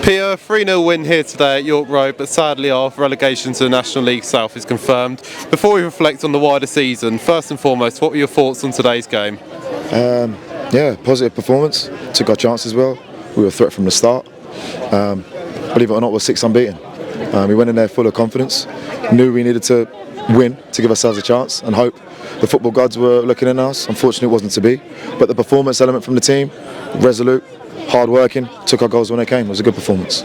Peter, 3-0 win here today at York Road, but sadly our relegation to the National League South is confirmed. Before we reflect on the wider season, first and foremost, what were your thoughts on today's game? Positive performance. Took our chances well. We were a threat from the start. Believe it or not, we're 6 unbeaten. We went in there full of confidence, knew we needed to win to give ourselves a chance and hope. The football gods were looking in us. Unfortunately, it wasn't to be. But the performance element from the team, resolute, hard-working, took our goals when they came. It was a good performance.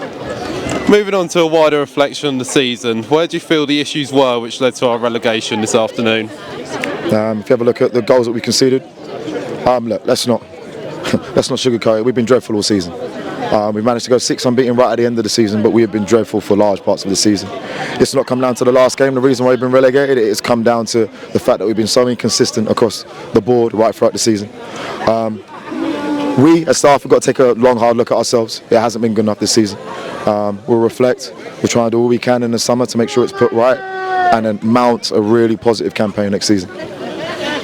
Moving on to a wider reflection on the season, where do you feel the issues were which led to our relegation this afternoon? If you have a look at the goals that we conceded, look, let's not sugarcoat it. We've been dreadful all season. We managed to go 6 unbeaten right at the end of the season, but we have been dreadful for large parts of the season. It's not come down to the last game. The reason why we've been relegated, it has come down to the fact that we've been so inconsistent across the board right throughout the season. We, as staff, have got to take a long, hard look at ourselves. It hasn't been good enough this season. We'll reflect. We'll try and do all we can in the summer to make sure it's put right and then mount a really positive campaign next season.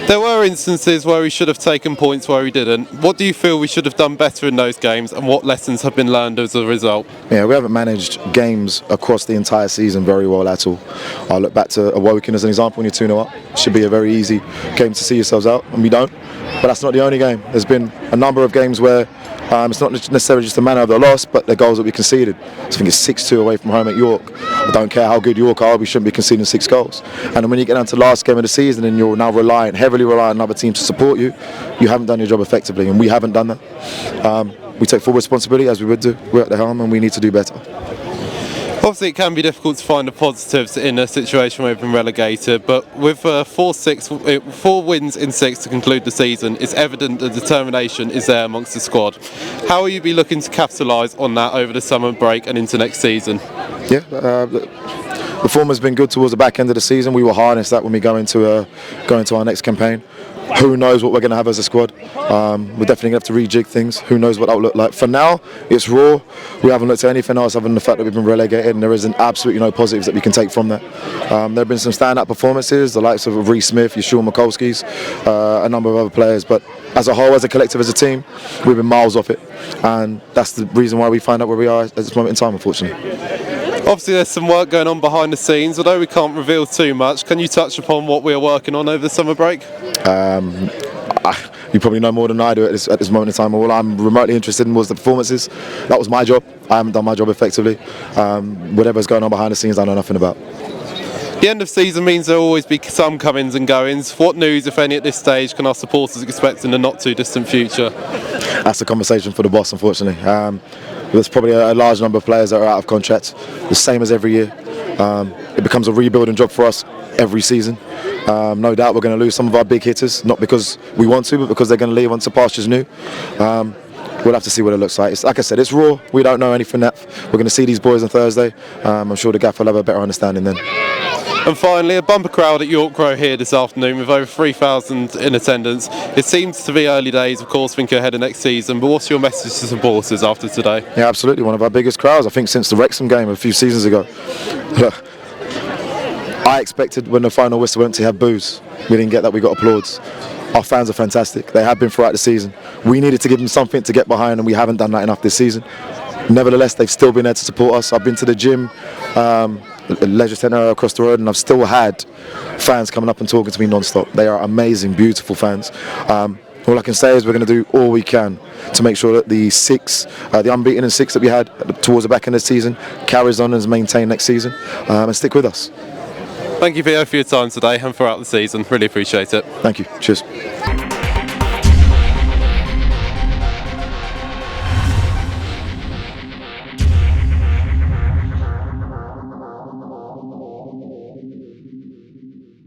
There were instances where we should have taken points where we didn't. What do you feel we should have done better in those games, and what lessons have been learned as a result? Yeah, we haven't managed games across the entire season very well at all. I'll look back to Woking as an example. When you're 2-0 up, it should be a very easy game to see yourselves out, and we don't. But that's not the only game. There's been a number of games where it's not necessarily just the manner of the loss, but the goals that we conceded. I think it's 6-2 away from home at York. I don't care how good York are, we shouldn't be conceding 6 goals. And then when you get down to the last game of the season and you're now heavily reliant on other teams to support you, you haven't done your job effectively, and we haven't done that. We take full responsibility, as we would do. We're at the helm and we need to do better. Obviously, it can be difficult to find the positives in a situation where we've been relegated, but with 4 wins in 6 to conclude the season, it's evident that determination is there amongst the squad. How will you be looking to capitalise on that over the summer break and into next season? Yeah, the form has been good towards the back end of the season. We will harness that when we go into our next campaign. Who knows what we're going to have as a squad? We're definitely going to have to rejig things. Who knows what that will look like? For now, it's raw. We haven't looked at anything else other than the fact that we've been relegated, and there isn't absolutely no positives that we can take from that. There have been some standout performances, the likes of Reece Smith, Yeshua Mikulski's, a number of other players. But as a whole, as a collective, as a team, we've been miles off it. And that's the reason why we find out where we are at this moment in time, unfortunately. Obviously, there's some work going on behind the scenes. Although we can't reveal too much, can you touch upon what we are working on over the summer break? You probably know more than I do at this moment in time. All I'm remotely interested in was the performances. That was my job. I haven't done my job effectively. Whatever's going on behind the scenes, I know nothing about. The end of season means there will always be some comings and goings. What news, if any, at this stage can our supporters expect in the not too distant future? That's a conversation for the boss, unfortunately. There's probably a large number of players that are out of contract, the same as every year. It becomes a rebuilding job for us every season. No doubt we're going to lose some of our big hitters, not because we want to, but because they're going to leave onto pastures new. We'll have to see what it looks like. Like I said, it's raw. We don't know anything that we're going to see these boys on Thursday. I'm sure the gaffer will have a better understanding then. And finally, a bumper crowd at York Road here this afternoon with over 3,000 in attendance. It seems to be early days, of course, thinking ahead of next season, but what's your message to supporters after today? Yeah, absolutely. One of our biggest crowds, I think, since the Wrexham game a few seasons ago. I expected when the final whistle went to have boos. We didn't get that, we got applauds. Our fans are fantastic. They have been throughout the season. We needed to give them something to get behind, and we haven't done that enough this season. Nevertheless, they've still been there to support us. I've been to the gym, leisure centre across the road, and I've still had fans coming up and talking to me non-stop. They are amazing, beautiful fans. All I can say is we're going to do all we can to make sure that the unbeaten in 6 that we had towards the back end of the season carries on and is maintained next season, and stick with us. Thank you, Theo, for your time today and throughout the season. Really appreciate it. Thank you. Cheers.